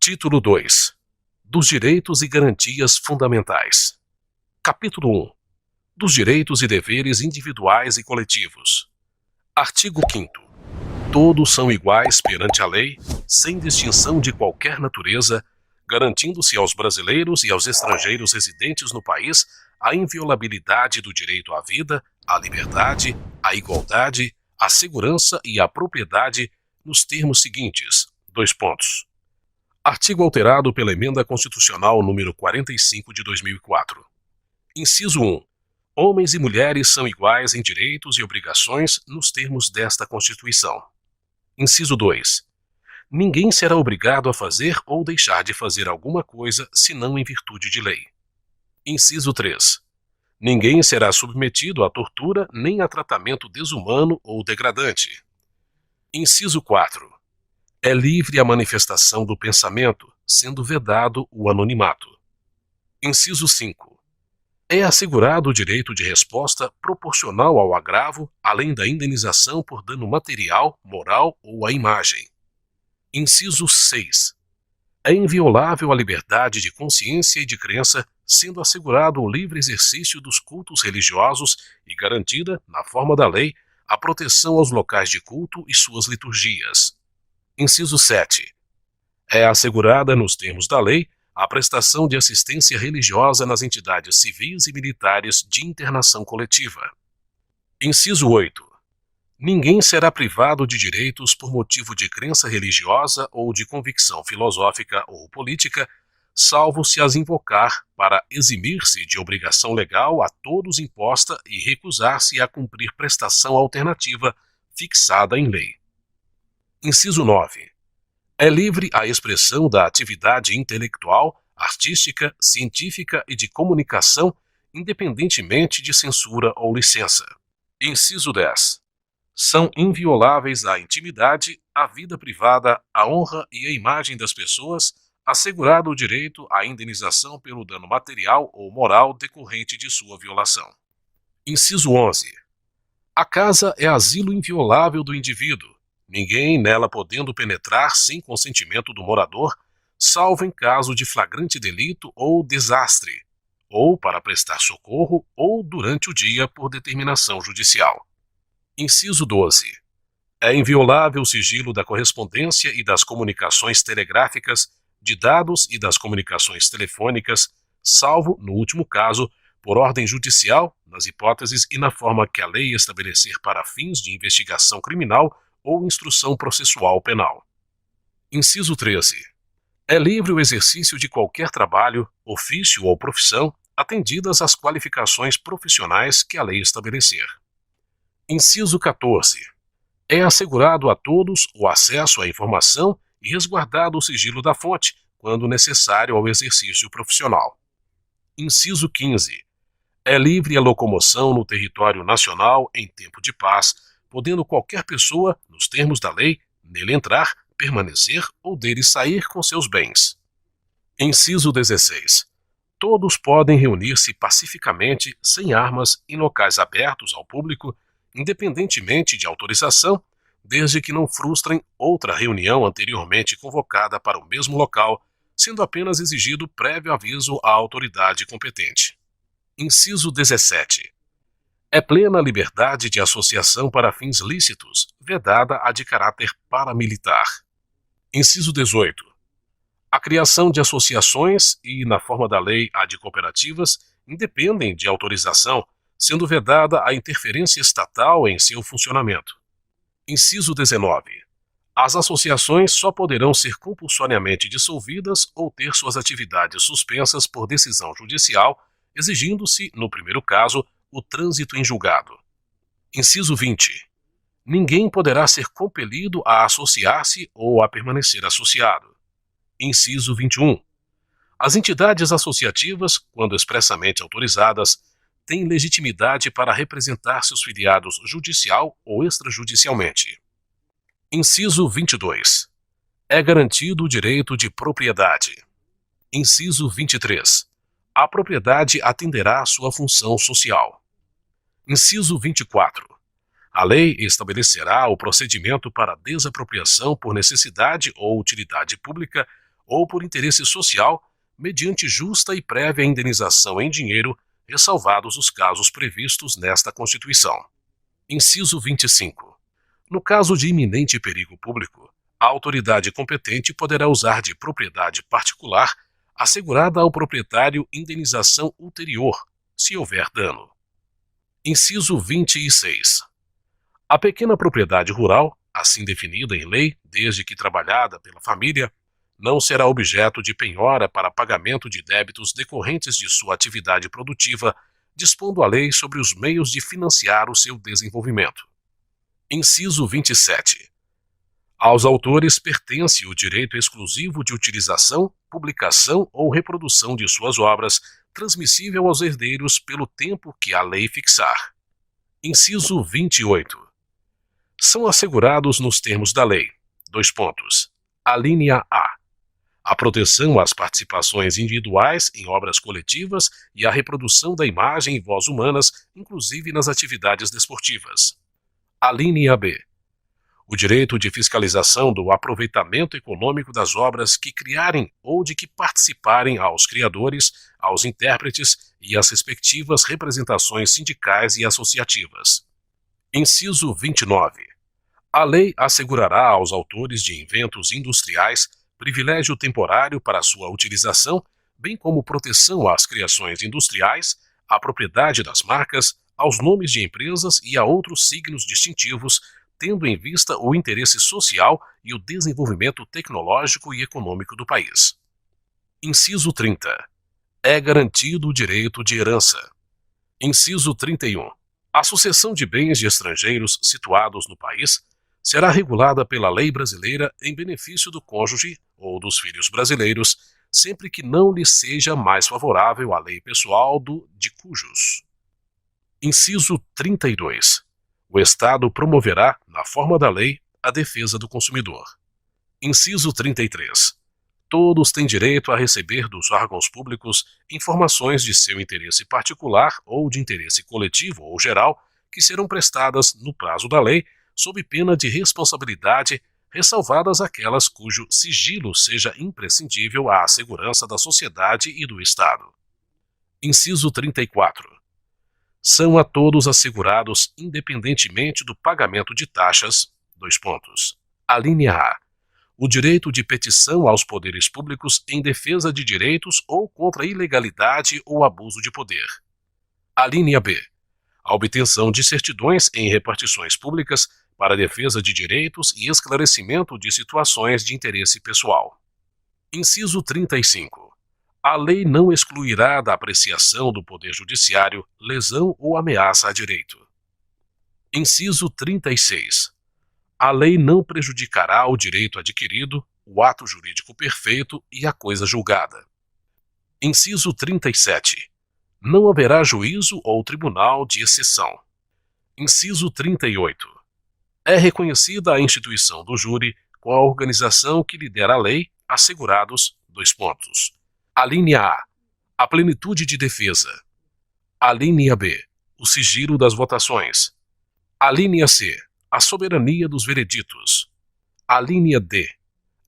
Título 2. Dos direitos e garantias fundamentais. Capítulo 1. Dos direitos e deveres individuais e coletivos. Artigo 5º. Todos são iguais perante a lei, sem distinção de qualquer natureza, garantindo-se aos brasileiros e aos estrangeiros residentes no país a inviolabilidade do direito à vida, à liberdade, à igualdade, à segurança e à propriedade nos termos seguintes. Artigo alterado pela Emenda Constitucional número 45 de 2004. Inciso 1. Homens e mulheres são iguais em direitos e obrigações nos termos desta Constituição. Inciso 2. Ninguém será obrigado a fazer ou deixar de fazer alguma coisa senão em virtude de lei. Inciso 3. Ninguém será submetido à tortura nem a tratamento desumano ou degradante. Inciso 4. É livre a manifestação do pensamento, sendo vedado o anonimato. Inciso 5. É assegurado o direito de resposta proporcional ao agravo, além da indenização por dano material, moral ou à imagem. Inciso 6. É inviolável a liberdade de consciência e de crença, sendo assegurado o livre exercício dos cultos religiosos e garantida, na forma da lei, a proteção aos locais de culto e suas liturgias. Inciso 7. É assegurada, nos termos da lei, a prestação de assistência religiosa nas entidades civis e militares de internação coletiva. Inciso 8. Ninguém será privado de direitos por motivo de crença religiosa ou de convicção filosófica ou política, salvo se as invocar para eximir-se de obrigação legal a todos imposta e recusar-se a cumprir prestação alternativa fixada em lei. Inciso 9. É livre a expressão da atividade intelectual, artística, científica e de comunicação, independentemente de censura ou licença. Inciso 10. São invioláveis a intimidade, a vida privada, a honra e a imagem das pessoas, assegurado o direito à indenização pelo dano material ou moral decorrente de sua violação. Inciso 11. A casa é asilo inviolável do indivíduo, ninguém nela podendo penetrar sem consentimento do morador, salvo em caso de flagrante delito ou desastre, ou para prestar socorro ou durante o dia por determinação judicial. Inciso 12. É inviolável o sigilo da correspondência e das comunicações telegráficas, de dados e das comunicações telefônicas, salvo, no último caso, por ordem judicial, nas hipóteses e na forma que a lei estabelecer para fins de investigação criminal ou instrução processual penal. Inciso 13. É livre o exercício de qualquer trabalho, ofício ou profissão, atendidas as qualificações profissionais que a lei estabelecer. Inciso 14. É assegurado a todos o acesso à informação e resguardado o sigilo da fonte, quando necessário ao exercício profissional. Inciso 15. É livre a locomoção no território nacional em tempo de paz, podendo qualquer pessoa, nos termos da lei, nele entrar, permanecer ou dele sair com seus bens. Inciso 16. Todos podem reunir-se pacificamente, sem armas, em locais abertos ao público, independentemente de autorização, desde que não frustrem outra reunião anteriormente convocada para o mesmo local, sendo apenas exigido prévio aviso à autoridade competente. Inciso 17. É plena a liberdade de associação para fins lícitos, vedada a de caráter paramilitar. Inciso 18. A criação de associações e, na forma da lei, a de cooperativas, independem de autorização, sendo vedada a interferência estatal em seu funcionamento. Inciso 19. As associações só poderão ser compulsoriamente dissolvidas ou ter suas atividades suspensas por decisão judicial, exigindo-se, no primeiro caso, o trânsito em julgado. Inciso 20. Ninguém poderá ser compelido a associar-se ou a permanecer associado. Inciso 21. As entidades associativas, quando expressamente autorizadas, têm legitimidade para representar seus filiados judicial ou extrajudicialmente. Inciso 22. É garantido o direito de propriedade. Inciso 23. A propriedade atenderá à sua função social. Inciso 24. A lei estabelecerá o procedimento para desapropriação por necessidade ou utilidade pública ou por interesse social, mediante justa e prévia indenização em dinheiro, ressalvados os casos previstos nesta Constituição. Inciso 25. No caso de iminente perigo público, a autoridade competente poderá usar de propriedade particular, assegurada ao proprietário indenização ulterior, se houver dano. Inciso 26. A pequena propriedade rural, assim definida em lei, desde que trabalhada pela família, não será objeto de penhora para pagamento de débitos decorrentes de sua atividade produtiva, dispondo a lei sobre os meios de financiar o seu desenvolvimento. Inciso 27. Aos autores pertence o direito exclusivo de utilização, publicação ou reprodução de suas obras, transmissível aos herdeiros pelo tempo que a lei fixar. Inciso 28. São assegurados nos termos da lei: alínea A. A proteção às participações individuais em obras coletivas e a reprodução da imagem e voz humanas, inclusive nas atividades desportivas. Alínea B. O direito de fiscalização do aproveitamento econômico das obras que criarem ou de que participarem aos criadores, aos intérpretes e às respectivas representações sindicais e associativas. Inciso 29. A lei assegurará aos autores de inventos industriais privilégio temporário para sua utilização, bem como proteção às criações industriais, à propriedade das marcas, aos nomes de empresas e a outros signos distintivos, tendo em vista o interesse social e o desenvolvimento tecnológico e econômico do país. Inciso 30. É garantido o direito de herança. Inciso 31. A sucessão de bens de estrangeiros situados no país será regulada pela lei brasileira em benefício do cônjuge ou dos filhos brasileiros, sempre que não lhe seja mais favorável a lei pessoal de cujos. Inciso 32. O Estado promoverá, na forma da lei, a defesa do consumidor. Inciso 33. Todos têm direito a receber dos órgãos públicos informações de seu interesse particular ou de interesse coletivo ou geral, que serão prestadas no prazo da lei, sob pena de responsabilidade, ressalvadas aquelas cujo sigilo seja imprescindível à segurança da sociedade e do Estado. Inciso 34. São a todos assegurados, independentemente do pagamento de taxas, alínea A, o direito de petição aos poderes públicos em defesa de direitos ou contra a ilegalidade ou abuso de poder. Alínea B, a obtenção de certidões em repartições públicas para a defesa de direitos e esclarecimento de situações de interesse pessoal. Inciso 35. A lei não excluirá da apreciação do Poder Judiciário lesão ou ameaça a direito. Inciso 36. A lei não prejudicará o direito adquirido, o ato jurídico perfeito e a coisa julgada. Inciso 37. Não haverá juízo ou tribunal de exceção. Inciso 38. É reconhecida a instituição do júri com a organização que lhe der a lei, assegurados: alínea A, a plenitude de defesa. Alínea B, o sigilo das votações. Alínea C, a soberania dos vereditos. Alínea D,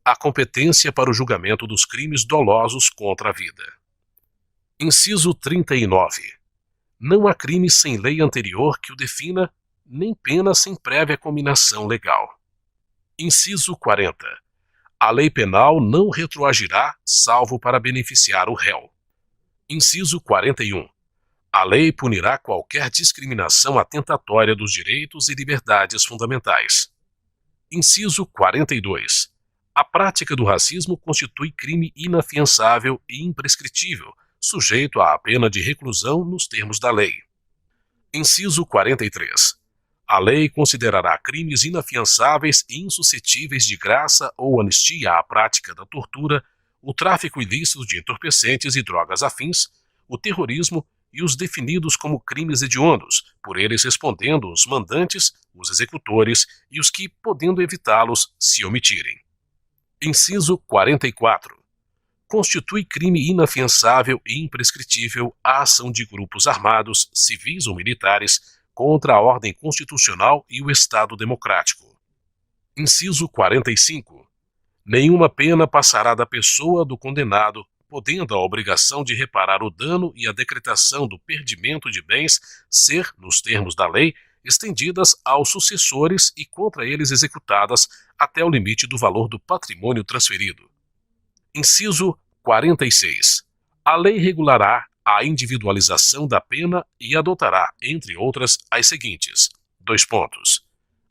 a competência para o julgamento dos crimes dolosos contra a vida. Inciso 39. Não há crime sem lei anterior que o defina, nem pena sem prévia cominação legal. Inciso 40. A lei penal não retroagirá, salvo para beneficiar o réu. Inciso 41. A lei punirá qualquer discriminação atentatória dos direitos e liberdades fundamentais. Inciso 42. A prática do racismo constitui crime inafiançável e imprescritível, sujeito à pena de reclusão nos termos da lei. Inciso 43. A lei considerará crimes inafiançáveis e insuscetíveis de graça ou anistia à prática da tortura, o tráfico ilícito de entorpecentes e drogas afins, o terrorismo e os definidos como crimes hediondos, por eles respondendo os mandantes, os executores e os que, podendo evitá-los, se omitirem. Inciso 44. Constitui crime inafiançável e imprescritível a ação de grupos armados, civis ou militares, contra a ordem constitucional e o Estado democrático. Inciso 45. Nenhuma pena passará da pessoa do condenado, podendo a obrigação de reparar o dano e a decretação do perdimento de bens ser, nos termos da lei, estendidas aos sucessores e contra eles executadas até o limite do valor do patrimônio transferido. Inciso 46. A lei regulará a individualização da pena e adotará, entre outras, as seguintes.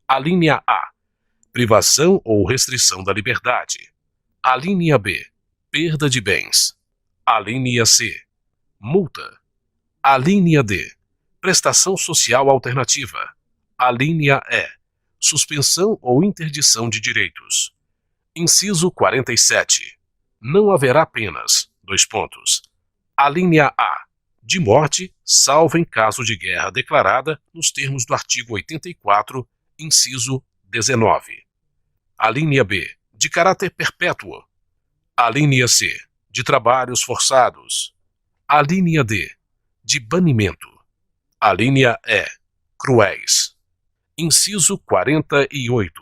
Alínea A. Privação ou restrição da liberdade. Alínea B. Perda de bens. Alínea C. Multa. Alínea D. Prestação social alternativa. Alínea E. Suspensão ou interdição de direitos. Inciso 47. Não haverá penas. Alínea A. De morte, salvo em caso de guerra declarada nos termos do artigo 84, inciso 19. Alínea B. De caráter perpétuo. Alínea C. De trabalhos forçados. Alínea D. De banimento. Alínea E. Cruéis. Inciso 48.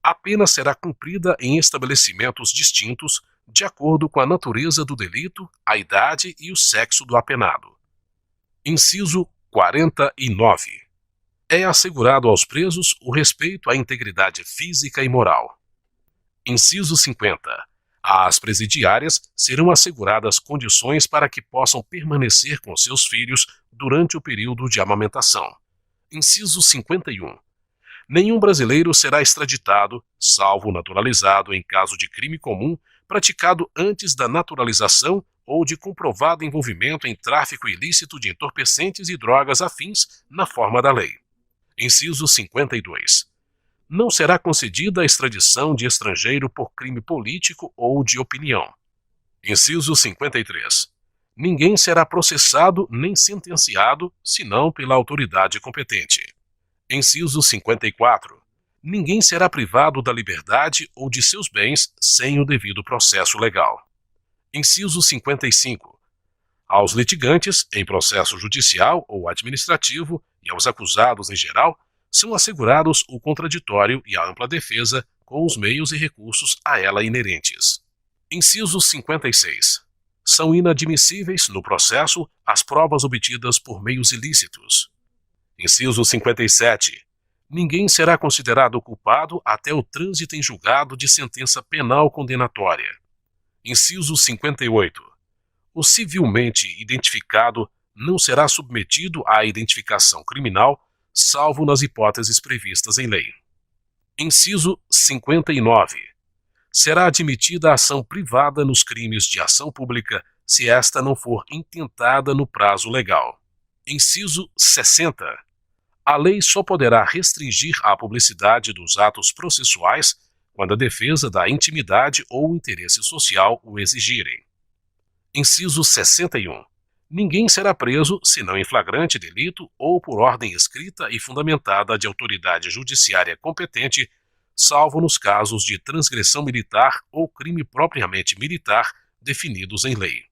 A pena será cumprida em estabelecimentos distintos, de acordo com a natureza do delito, a idade e o sexo do apenado. Inciso 49. É assegurado aos presos o respeito à integridade física e moral. Inciso 50. Às presidiárias serão asseguradas condições para que possam permanecer com seus filhos durante o período de amamentação. Inciso 51. Nenhum brasileiro será extraditado, salvo naturalizado em caso de crime comum praticado antes da naturalização ou de comprovado envolvimento em tráfico ilícito de entorpecentes e drogas afins na forma da lei. Inciso 52. Não será concedida a extradição de estrangeiro por crime político ou de opinião. Inciso 53. Ninguém será processado nem sentenciado, senão pela autoridade competente. Inciso 54. Ninguém será privado da liberdade ou de seus bens sem o devido processo legal. Inciso 55. Aos litigantes, em processo judicial ou administrativo, e aos acusados em geral, são assegurados o contraditório e a ampla defesa com os meios e recursos a ela inerentes. Inciso 56. São inadmissíveis, no processo, as provas obtidas por meios ilícitos. Inciso 57. Ninguém será considerado culpado até o trânsito em julgado de sentença penal condenatória. Inciso 58. O civilmente identificado não será submetido à identificação criminal, salvo nas hipóteses previstas em lei. Inciso 59. Será admitida a ação privada nos crimes de ação pública se esta não for intentada no prazo legal. Inciso 60. A lei só poderá restringir a publicidade dos atos processuais quando a defesa da intimidade ou o interesse social o exigirem. Inciso 61. Ninguém será preso senão em flagrante delito ou por ordem escrita e fundamentada de autoridade judiciária competente, salvo nos casos de transgressão militar ou crime propriamente militar definidos em lei.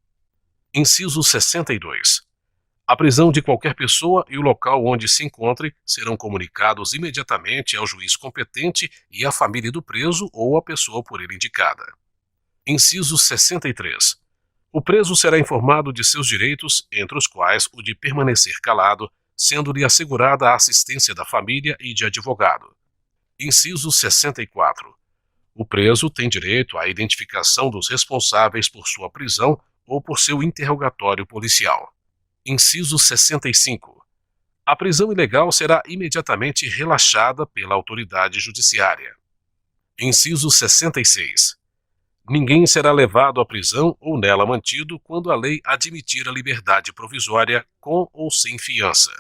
Inciso 62. A prisão de qualquer pessoa e o local onde se encontre serão comunicados imediatamente ao juiz competente e à família do preso ou à pessoa por ele indicada. Inciso 63. O preso será informado de seus direitos, entre os quais o de permanecer calado, sendo-lhe assegurada a assistência da família e de advogado. Inciso 64. O preso tem direito à identificação dos responsáveis por sua prisão ou por seu interrogatório policial. Inciso 65. A prisão ilegal será imediatamente relaxada pela autoridade judiciária. Inciso 66. Ninguém será levado à prisão ou nela mantido quando a lei admitir a liberdade provisória com ou sem fiança.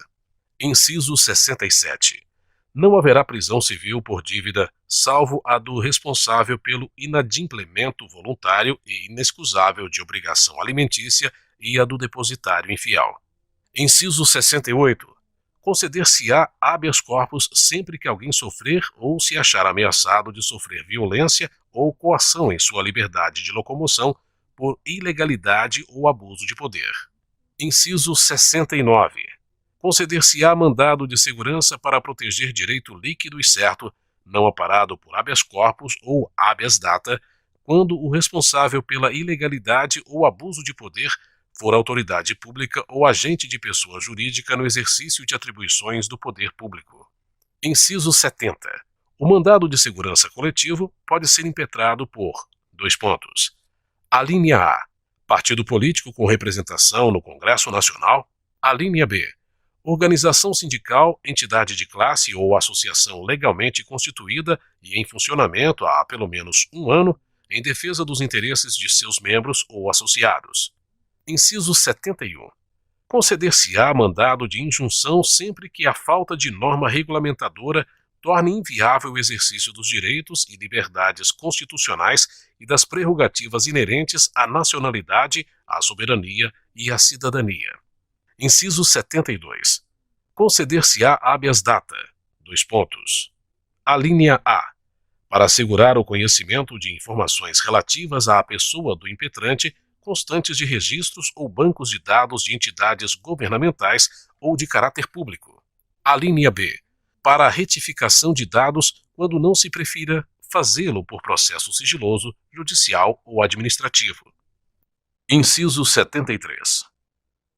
Inciso 67. Não haverá prisão civil por dívida, salvo a do responsável pelo inadimplemento voluntário e inexcusável de obrigação alimentícia e a do depositário infiel. Inciso 68. Conceder-se-á habeas corpus sempre que alguém sofrer ou se achar ameaçado de sofrer violência ou coação em sua liberdade de locomoção por ilegalidade ou abuso de poder. Inciso 69. Conceder-se-á mandado de segurança para proteger direito líquido e certo, não amparado por habeas corpus ou habeas data, quando o responsável pela ilegalidade ou abuso de poder for autoridade pública ou agente de pessoa jurídica no exercício de atribuições do poder público. Inciso 70. O mandado de segurança coletivo pode ser impetrado por: Alínea A. Partido político com representação no Congresso Nacional. Alínea B. Organização sindical, entidade de classe ou associação legalmente constituída e em funcionamento há pelo menos 1 ano, em defesa dos interesses de seus membros ou associados. Inciso 71. Conceder-se-á mandado de injunção sempre que a falta de norma regulamentadora torne inviável o exercício dos direitos e liberdades constitucionais e das prerrogativas inerentes à nacionalidade, à soberania e à cidadania. Inciso 72. Conceder-se-á habeas data. Alínea A. Para assegurar o conhecimento de informações relativas à pessoa do impetrante, constantes de registros ou bancos de dados de entidades governamentais ou de caráter público. Alínea B. Para a retificação de dados quando não se prefira fazê-lo por processo sigiloso, judicial ou administrativo. Inciso 73.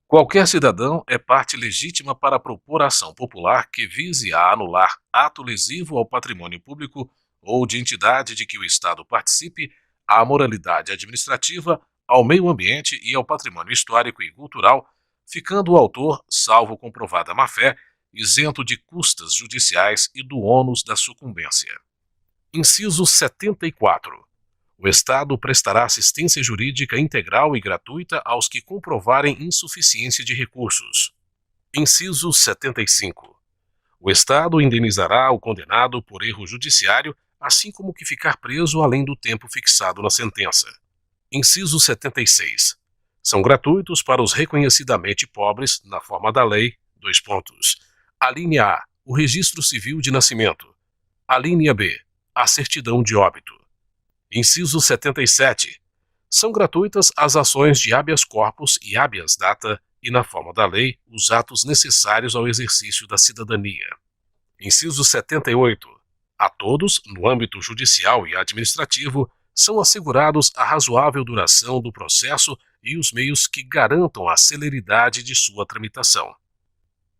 Qualquer cidadão é parte legítima para propor ação popular que vise a anular ato lesivo ao patrimônio público ou de entidade de que o Estado participe, à moralidade administrativa, ao meio ambiente e ao patrimônio histórico e cultural, ficando o autor, salvo comprovada má-fé, isento de custas judiciais e do ônus da sucumbência. Inciso 74. O Estado prestará assistência jurídica integral e gratuita aos que comprovarem insuficiência de recursos. Inciso 75. O Estado indenizará o condenado por erro judiciário, assim como o que ficar preso além do tempo fixado na sentença. Inciso 76. São gratuitos para os reconhecidamente pobres, na forma da lei, : Alínea A. O registro civil de nascimento. Alínea B. A certidão de óbito. Inciso 77. São gratuitas as ações de habeas corpus e habeas data e, na forma da lei, os atos necessários ao exercício da cidadania. Inciso 78. A todos, no âmbito judicial e administrativo, são assegurados a razoável duração do processo e os meios que garantam a celeridade de sua tramitação.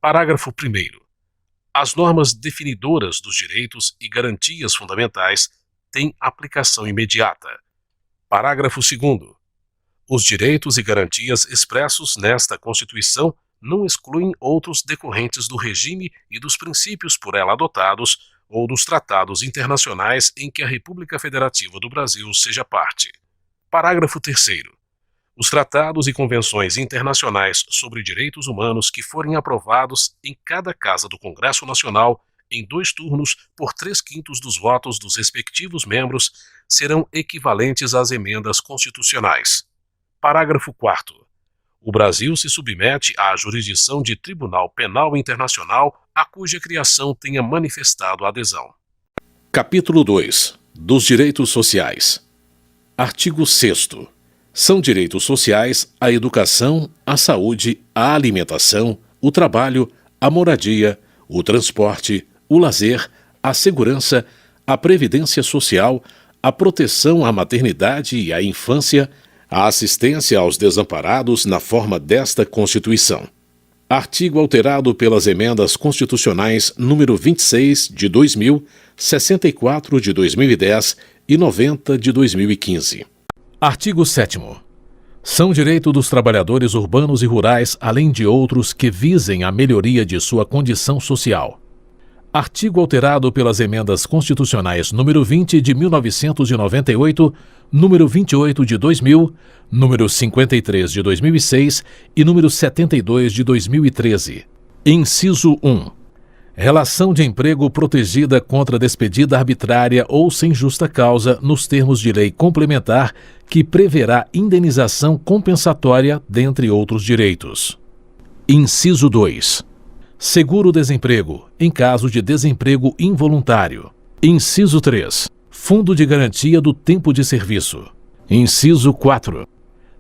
Parágrafo 1º. As normas definidoras dos direitos e garantias fundamentais têm aplicação imediata. Parágrafo 2º. Os direitos e garantias expressos nesta Constituição não excluem outros decorrentes do regime e dos princípios por ela adotados ou dos tratados internacionais em que a República Federativa do Brasil seja parte. Parágrafo 3º. Os tratados e convenções internacionais sobre direitos humanos que forem aprovados em cada casa do Congresso Nacional em 2 turnos por 3/5 dos votos dos respectivos membros serão equivalentes às emendas constitucionais. Parágrafo 4º. O Brasil se submete à jurisdição de Tribunal Penal Internacional a cuja criação tenha manifestado adesão. Capítulo 2. Dos direitos sociais. Artigo 6º. São direitos sociais a educação, a saúde, a alimentação, o trabalho, a moradia, o transporte, o lazer, a segurança, a previdência social, a proteção à maternidade e à infância, a assistência aos desamparados na forma desta Constituição. Artigo alterado pelas emendas constitucionais número 26 de 2000, 64 de 2010 e 90 de 2015. Artigo 7º. São direito dos trabalhadores urbanos e rurais, além de outros que visem a melhoria de sua condição social. Artigo alterado pelas emendas constitucionais número 20 de 1998, número 28 de 2000, número 53 de 2006 e número 72 de 2013. Inciso 1. Relação de emprego protegida contra despedida arbitrária ou sem justa causa nos termos de lei complementar que preverá indenização compensatória, dentre outros direitos. Inciso 2. Seguro-desemprego, em caso de desemprego involuntário. Inciso 3. Fundo de garantia do tempo de serviço. Inciso 4.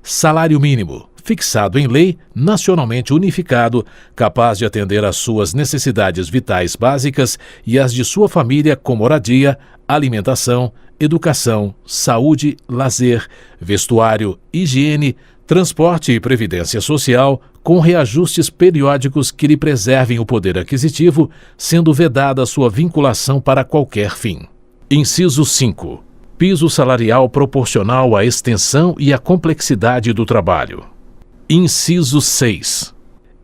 Salário mínimo, fixado em lei, nacionalmente unificado, capaz de atender às suas necessidades vitais básicas e às de sua família com moradia, alimentação, educação, saúde, lazer, vestuário, higiene, transporte e previdência social, com reajustes periódicos que lhe preservem o poder aquisitivo, sendo vedada sua vinculação para qualquer fim. Inciso 5. Piso salarial proporcional à extensão e à complexidade do trabalho. Inciso 6.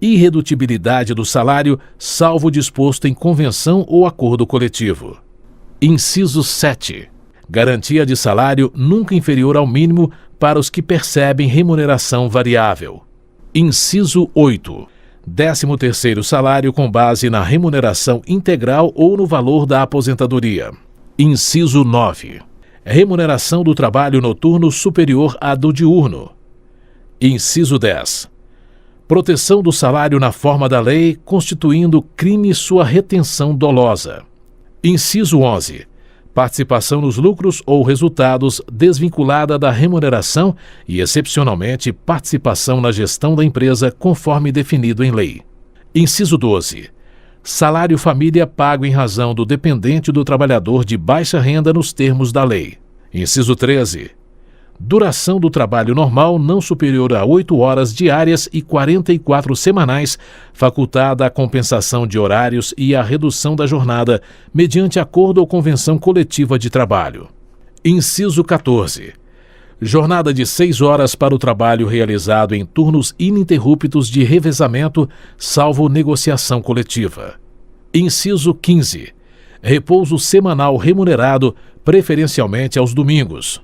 Irredutibilidade do salário, salvo o disposto em convenção ou acordo coletivo. Inciso 7. Garantia de salário nunca inferior ao mínimo para os que percebem remuneração variável. Inciso 8. 13º salário com base na remuneração integral ou no valor da aposentadoria. Inciso 9. Remuneração do trabalho noturno superior à do diurno. Inciso 10. Proteção do salário na forma da lei, constituindo crime sua retenção dolosa. Inciso 11. Participação nos lucros ou resultados desvinculada da remuneração e, excepcionalmente, participação na gestão da empresa conforme definido em lei. Inciso 12. Salário família pago em razão do dependente do trabalhador de baixa renda nos termos da lei. Inciso 13. Duração do trabalho normal não superior a 8 horas diárias e 44 semanais, facultada a compensação de horários e a redução da jornada, mediante acordo ou convenção coletiva de trabalho. Inciso 14. Jornada de 6 horas para o trabalho realizado em turnos ininterruptos de revezamento, salvo negociação coletiva. Inciso 15. Repouso semanal remunerado, preferencialmente aos domingos.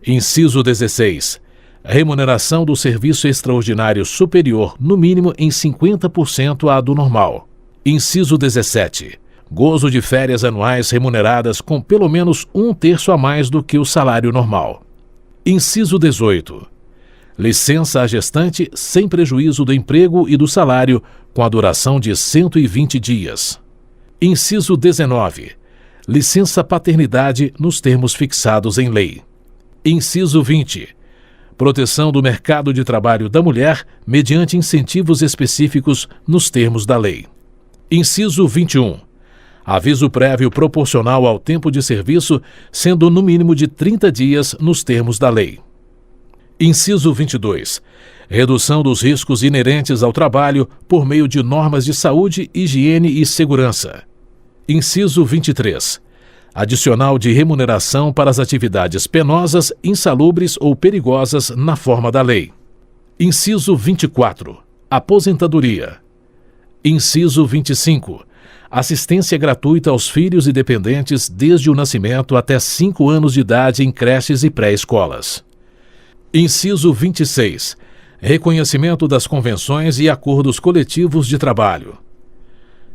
Inciso 16. Remuneração do serviço extraordinário superior, no mínimo em 50% à do normal. Inciso 17. Gozo de férias anuais remuneradas com pelo menos 1/3 a mais do que o salário normal. Inciso 18. Licença à gestante sem prejuízo do emprego e do salário, com a duração de 120 dias. Inciso 19. Licença paternidade nos termos fixados em lei. Inciso 20. Proteção do mercado de trabalho da mulher mediante incentivos específicos nos termos da lei. Inciso 21. Aviso prévio proporcional ao tempo de serviço, sendo no mínimo de 30 dias nos termos da lei. Inciso 22. Redução dos riscos inerentes ao trabalho por meio de normas de saúde, higiene e segurança. Inciso 23. Adicional de remuneração para as atividades penosas, insalubres ou perigosas na forma da lei. Inciso 24. Aposentadoria. Inciso 25. Assistência gratuita aos filhos e dependentes desde o nascimento até 5 anos de idade em creches e pré-escolas. Inciso 26. Reconhecimento das convenções e acordos coletivos de trabalho.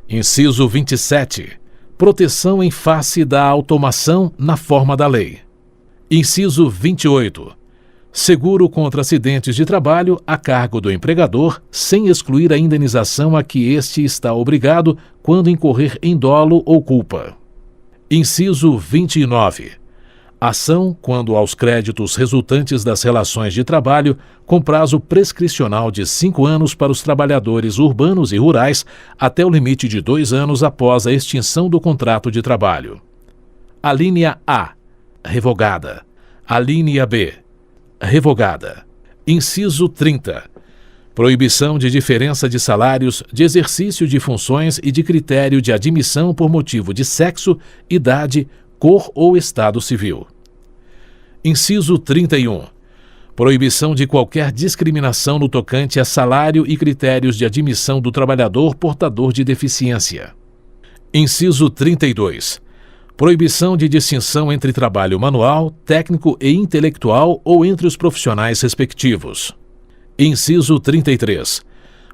Inciso 27. Proteção em face da automação na forma da lei. Inciso 28. Seguro contra acidentes de trabalho a cargo do empregador, sem excluir a indenização a que este está obrigado quando incorrer em dolo ou culpa. Inciso 29. Ação quando aos créditos resultantes das relações de trabalho, com prazo prescricional de 5 anos para os trabalhadores urbanos e rurais, até o limite de 2 anos após a extinção do contrato de trabalho. Alínea A. Revogada. Alínea B. Revogada. Inciso 30. Proibição de diferença de salários, de exercício de funções e de critério de admissão por motivo de sexo, idade, cor ou estado civil. Inciso 31. Proibição de qualquer discriminação no tocante a salário e critérios de admissão do trabalhador portador de deficiência. Inciso 32. Proibição de distinção entre trabalho manual, técnico e intelectual ou entre os profissionais respectivos. Inciso 33.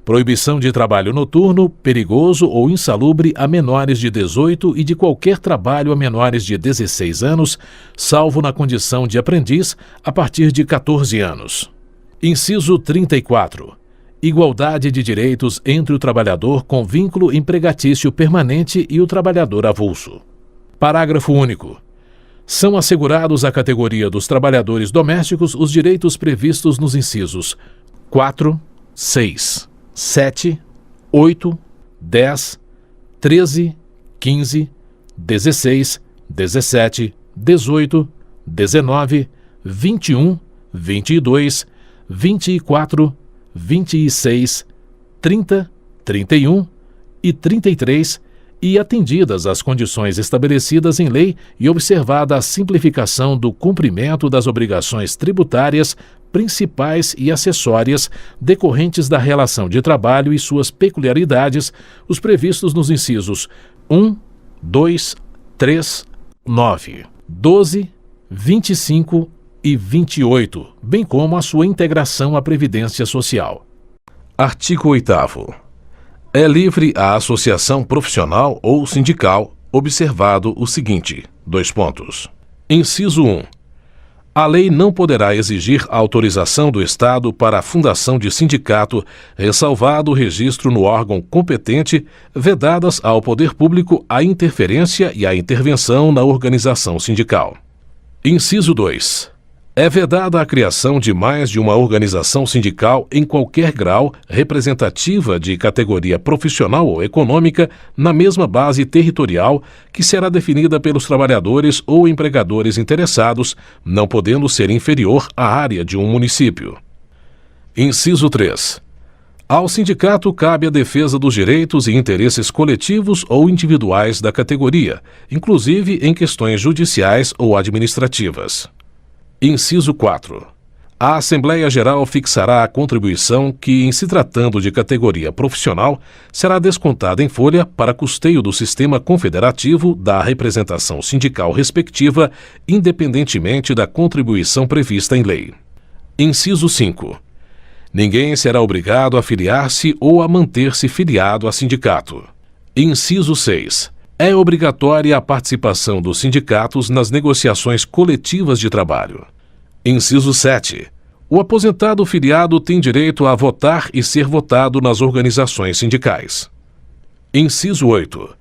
Proibição de trabalho noturno, perigoso ou insalubre a menores de 18 e de qualquer trabalho a menores de 16 anos, salvo na condição de aprendiz, a partir de 14 anos. Inciso 34. Igualdade de direitos entre o trabalhador com vínculo empregatício permanente e o trabalhador avulso. Parágrafo único. São assegurados à categoria dos trabalhadores domésticos os direitos previstos nos incisos 4, 6, 7, 8, 10, 13, 15, 16, 17, 18, 19, 21, 22, 24, 26, 30, 31 e 33, e atendidas as condições estabelecidas em lei e observada a simplificação do cumprimento das obrigações tributárias principais e acessórias decorrentes da relação de trabalho e suas peculiaridades, os previstos nos incisos 1, 2, 3, 9, 12, 25 e 28, bem como a sua integração à Previdência Social. Artigo 8º. É livre a associação profissional ou sindical, observado o seguinte: Inciso 1. A lei não poderá exigir a autorização do Estado para a fundação de sindicato, ressalvado o registro no órgão competente, vedadas ao poder público a interferência e a intervenção na organização sindical. Inciso 2. É vedada a criação de mais de uma organização sindical em qualquer grau, representativa de categoria profissional ou econômica, na mesma base territorial, que será definida pelos trabalhadores ou empregadores interessados, não podendo ser inferior à área de um município. Inciso 3. Ao sindicato cabe a defesa dos direitos e interesses coletivos ou individuais da categoria, inclusive em questões judiciais ou administrativas. Inciso 4. A Assembleia Geral fixará a contribuição que, em se tratando de categoria profissional, será descontada em folha para custeio do sistema confederativo da representação sindical respectiva, independentemente da contribuição prevista em lei. Inciso 5. Ninguém será obrigado a filiar-se ou a manter-se filiado a sindicato. Inciso 6. É obrigatória a participação dos sindicatos nas negociações coletivas de trabalho. Inciso 7. O aposentado filiado tem direito a votar e ser votado nas organizações sindicais. Inciso 8.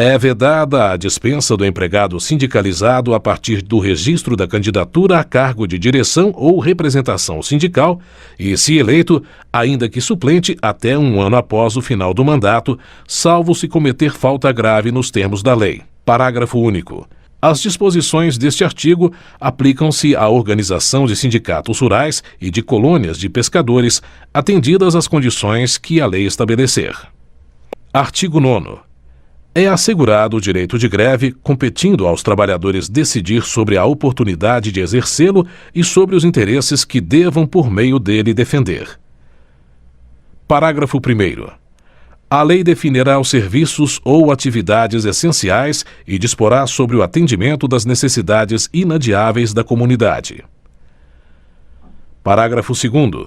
É vedada a dispensa do empregado sindicalizado a partir do registro da candidatura a cargo de direção ou representação sindical e, se eleito, ainda que suplente até um ano após o final do mandato, salvo se cometer falta grave nos termos da lei. Parágrafo único. As disposições deste artigo aplicam-se à organização de sindicatos rurais e de colônias de pescadores, atendidas as condições que a lei estabelecer. Artigo 9º. É assegurado o direito de greve, competindo aos trabalhadores decidir sobre a oportunidade de exercê-lo e sobre os interesses que devam por meio dele defender. Parágrafo 1º. A lei definirá os serviços ou atividades essenciais e disporá sobre o atendimento das necessidades inadiáveis da comunidade. Parágrafo 2º.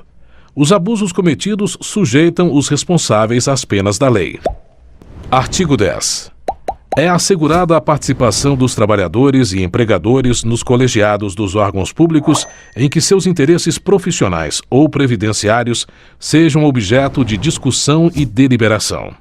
Os abusos cometidos sujeitam os responsáveis às penas da lei. Artigo 10. É assegurada a participação dos trabalhadores e empregadores nos colegiados dos órgãos públicos em que seus interesses profissionais ou previdenciários sejam objeto de discussão e deliberação.